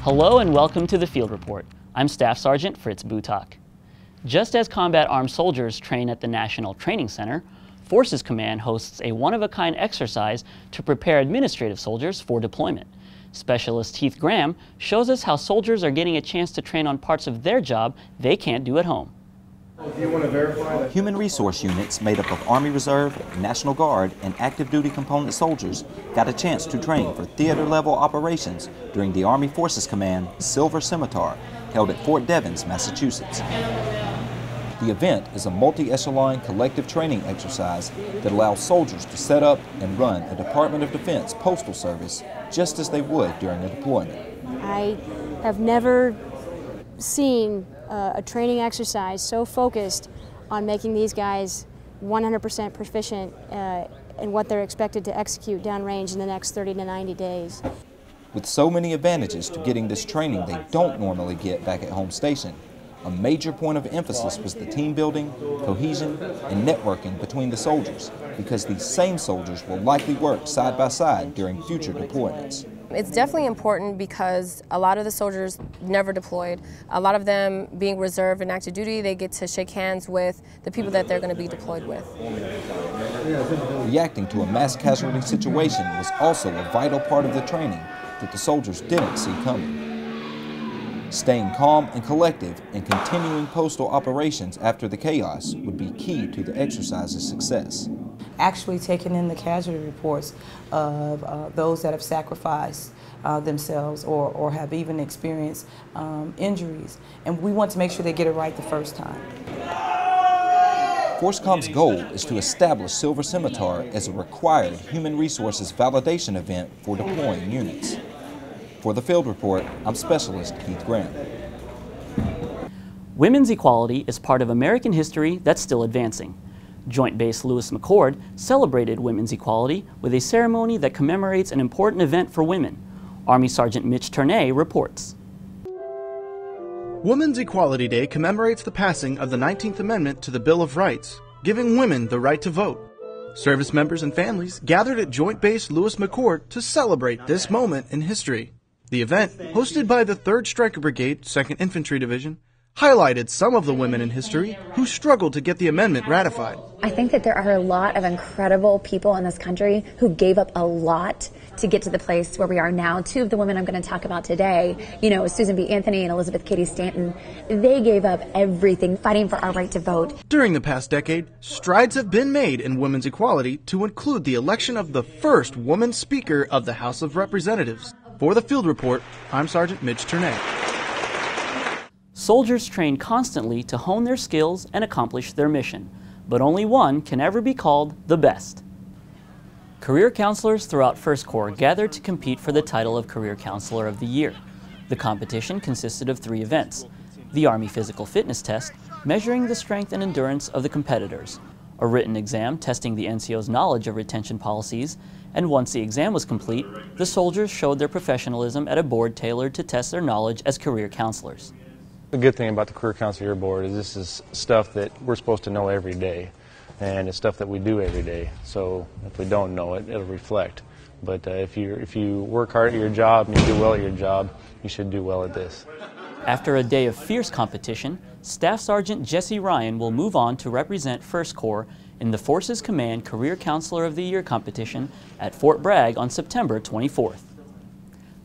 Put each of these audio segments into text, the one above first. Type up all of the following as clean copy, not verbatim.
Hello and welcome to the Field Report. I'm Staff Sergeant Fritz Butak. Just as combat armed soldiers train at the National Training Center, Forces Command hosts a one-of-a-kind exercise to prepare administrative soldiers for deployment. Specialist Heath Graham shows us how soldiers are getting a chance to train on parts of their job they can't do at home. Human resource units made up of Army Reserve, National Guard, and active duty component soldiers got a chance to train for theater-level operations during the Army Forces Command Silver Scimitar, held at Fort Devens, Massachusetts. The event is a multi-echelon collective training exercise that allows soldiers to set up and run a Department of Defense postal service just as they would during a deployment. I have never seen a training exercise so focused on making these guys 100% proficient in what they're expected to execute downrange in the next 30 to 90 days. With so many advantages to getting this training they don't normally get back at home station, a major point of emphasis was the team building, cohesion, and networking between the soldiers, because these same soldiers will likely work side by side during future deployments. It's definitely important because a lot of the soldiers never deployed. A lot of them being reserved and active duty, they get to shake hands with the people that they're going to be deployed with. Reacting to a mass casualty situation was also a vital part of the training that the soldiers didn't see coming. Staying calm and collective and continuing postal operations after the chaos would be key to the exercise's success. Actually taking in the casualty reports of those that have sacrificed themselves or have even experienced injuries. And we want to make sure they get it right the first time. FORSCOM's goal is to establish Silver Scimitar as a required human resources validation event for deploying units. For the Field Report, I'm Specialist Heath Graham. Women's equality is part of American history that's still advancing. Joint Base Lewis McChord celebrated women's equality with a ceremony that commemorates an important event for women. Army Sergeant Mitch Ternay reports. Women's Equality Day commemorates the passing of the 19th Amendment to the Bill of Rights, giving women the right to vote. Service members and families gathered at Joint Base Lewis McChord to celebrate this moment in history. The event, hosted by the 3rd Stryker Brigade, 2nd Infantry Division, highlighted some of the women in history who struggled to get the amendment ratified. I think that there are a lot of incredible people in this country who gave up a lot to get to the place where we are now. Two of the women I'm going to talk about today, Susan B. Anthony and Elizabeth Cady Stanton, they gave up everything fighting for our right to vote. During the past decade, strides have been made in women's equality to include the election of the first woman Speaker of the House of Representatives. For the Field Report, I'm Sergeant Mitch Ternay. Soldiers train constantly to hone their skills and accomplish their mission, but only one can ever be called the best. Career counselors throughout 1st Corps gathered to compete for the title of Career Counselor of the Year. The competition consisted of 3 events: the Army Physical Fitness Test, measuring the strength and endurance of the competitors, a written exam testing the NCO's knowledge of retention policies, and once the exam was complete, the soldiers showed their professionalism at a board tailored to test their knowledge as career counselors. The good thing about the Career Counselor Board is this is stuff that we're supposed to know every day, and it's stuff that we do every day. So if we don't know it, it'll reflect. But if you work hard at your job and you do well at your job, you should do well at this. After a day of fierce competition, Staff Sergeant Jesse Ryan will move on to represent 1st Corps in the Forces Command Career Counselor of the Year competition at Fort Bragg on September 24th.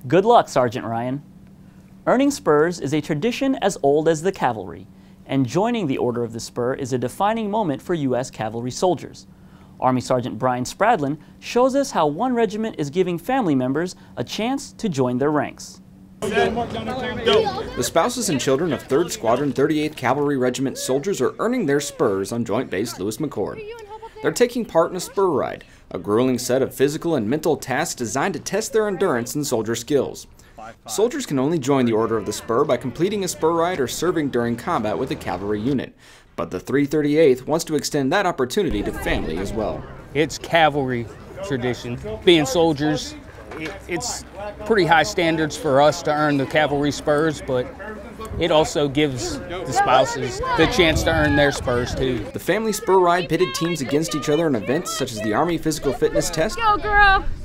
Good luck, Sergeant Ryan. Earning spurs is a tradition as old as the cavalry, and joining the Order of the Spur is a defining moment for U.S. cavalry soldiers. Army Sergeant Brian Spradlin shows us how one regiment is giving family members a chance to join their ranks. The spouses and children of 3rd Squadron 38th Cavalry Regiment soldiers are earning their spurs on Joint Base Lewis McChord. They're taking part in a spur ride, a grueling set of physical and mental tasks designed to test their endurance and soldier skills. Soldiers can only join the Order of the Spur by completing a spur ride or serving during combat with a cavalry unit. But the 338th wants to extend that opportunity to family as well. It's cavalry tradition. Being soldiers, it's pretty high standards for us to earn the cavalry spurs, but it also gives the spouses the chance to earn their spurs too. The family spur ride pitted teams against each other in events such as the Army Physical Fitness Test,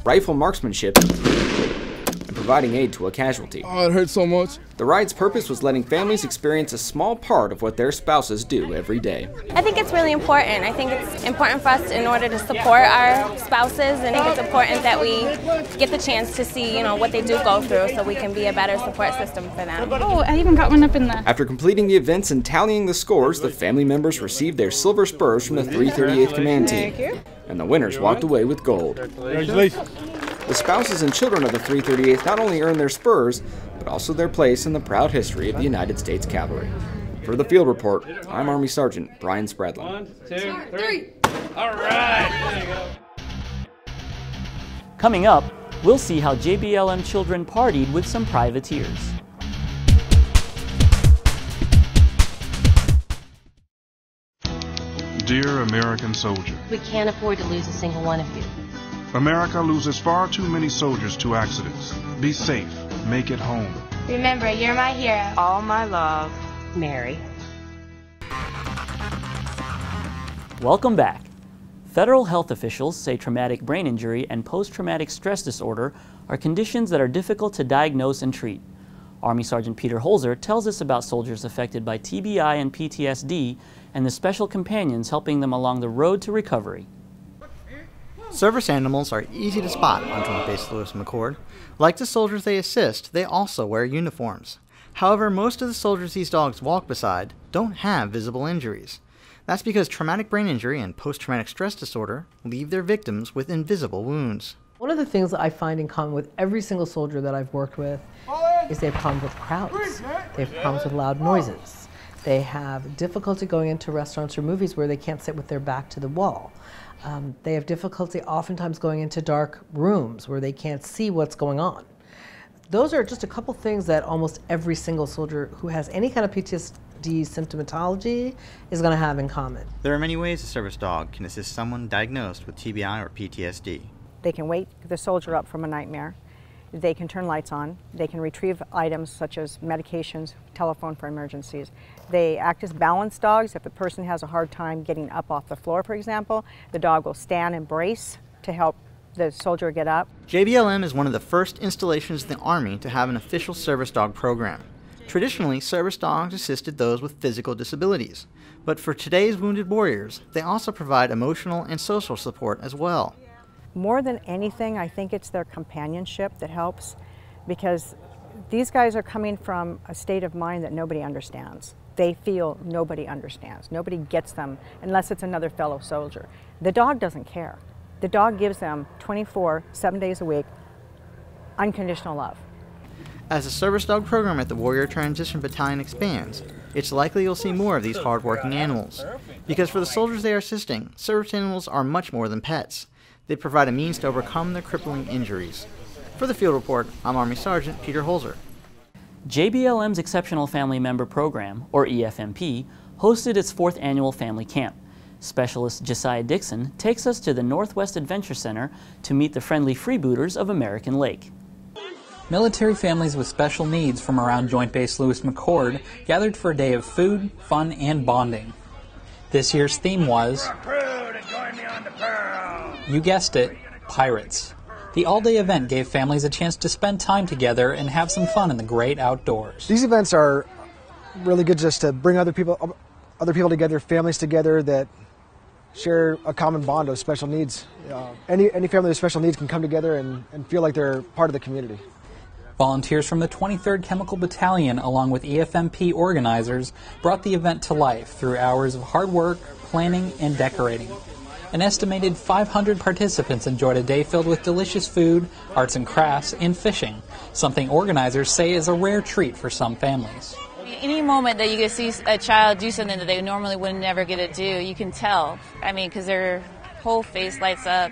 rifle marksmanship, and providing aid to a casualty. Oh, it hurts so much. The ride's purpose was letting families experience a small part of what their spouses do every day. I think it's really important. I think it's important for us in order to support our spouses, and I think it's important that we get the chance to see, what they do go through so we can be a better support system for them. Oh, I even got one up in there. After completing the events and tallying the scores, the family members received their silver spurs from the 338th Command Team. And the winners walked away with gold. Congratulations. The spouses and children of the 338th not only earned their spurs, but also their place in the proud history of the United States Cavalry. For the Field Report, I'm Army Sergeant Brian Spradlin. 1, 2, 3. All right. There you go. Coming up, we'll see how JBLM children partied with some privateers. Dear American soldier, we can't afford to lose a single one of you. America loses far too many soldiers to accidents. Be safe. Make it home. Remember, you're my hero. All my love, Mary. Welcome back. Federal health officials say traumatic brain injury and post-traumatic stress disorder are conditions that are difficult to diagnose and treat. Army Sergeant Peter Holzer tells us about soldiers affected by TBI and PTSD and the special companions helping them along the road to recovery. Service animals are easy to spot on Joint Base Lewis McChord. Like the soldiers they assist, they also wear uniforms. However, most of the soldiers these dogs walk beside don't have visible injuries. That's because traumatic brain injury and post-traumatic stress disorder leave their victims with invisible wounds. One of the things that I find in common with every single soldier that I've worked with is they have problems with crowds. They have problems with loud noises. They have difficulty going into restaurants or movies where they can't sit with their back to the wall. They have difficulty oftentimes going into dark rooms where they can't see what's going on. Those are just a couple things that almost every single soldier who has any kind of PTSD symptomatology is going to have in common. There are many ways a service dog can assist someone diagnosed with TBI or PTSD. They can wake the soldier up from a nightmare. They can turn lights on. They can retrieve items such as medications, telephone for emergencies. They act as balance dogs. If a person has a hard time getting up off the floor, for example, the dog will stand and brace to help the soldier get up. JBLM is one of the first installations in the Army to have an official service dog program. Traditionally, service dogs assisted those with physical disabilities, but for today's wounded warriors, they also provide emotional and social support as well. More than anything, I think it's their companionship that helps, because these guys are coming from a state of mind that nobody understands. They feel nobody understands. Nobody gets them unless it's another fellow soldier. The dog doesn't care. The dog gives them 24, 7 days a week, unconditional love. As the service dog program at the Warrior Transition Battalion expands, it's likely you'll see more of these hard-working animals. Because for the soldiers they are assisting, service animals are much more than pets. They provide a means to overcome their crippling injuries. For the Field Report, I'm Army Sergeant Peter Holzer. JBLM's Exceptional Family Member Program, or EFMP, hosted its 4th annual family camp. Specialist Josiah Dixon takes us to the Northwest Adventure Center to meet the friendly freebooters of American Lake. Military families with special needs from around Joint Base Lewis McChord gathered for a day of food, fun, and bonding. This year's theme was, you guessed it, pirates. The all-day event gave families a chance to spend time together and have some fun in the great outdoors. These events are really good just to bring other people together, families together that share a common bond of special needs. Any family with special needs can come together and feel like they're part of the community. Volunteers from the 23rd Chemical Battalion, along with EFMP organizers, brought the event to life through hours of hard work, planning, and decorating. An estimated 500 participants enjoyed a day filled with delicious food, arts and crafts, and fishing, something organizers say is a rare treat for some families. Any moment that you get to see a child do something that they normally would never get to do, you can tell. Because their whole face lights up.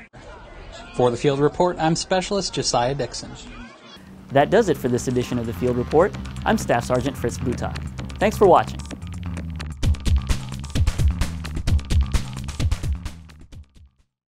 For the Field Report, I'm Specialist Josiah Dixon. That does it for this edition of the Field Report. I'm Staff Sergeant Fritz Butak. Thanks for watching.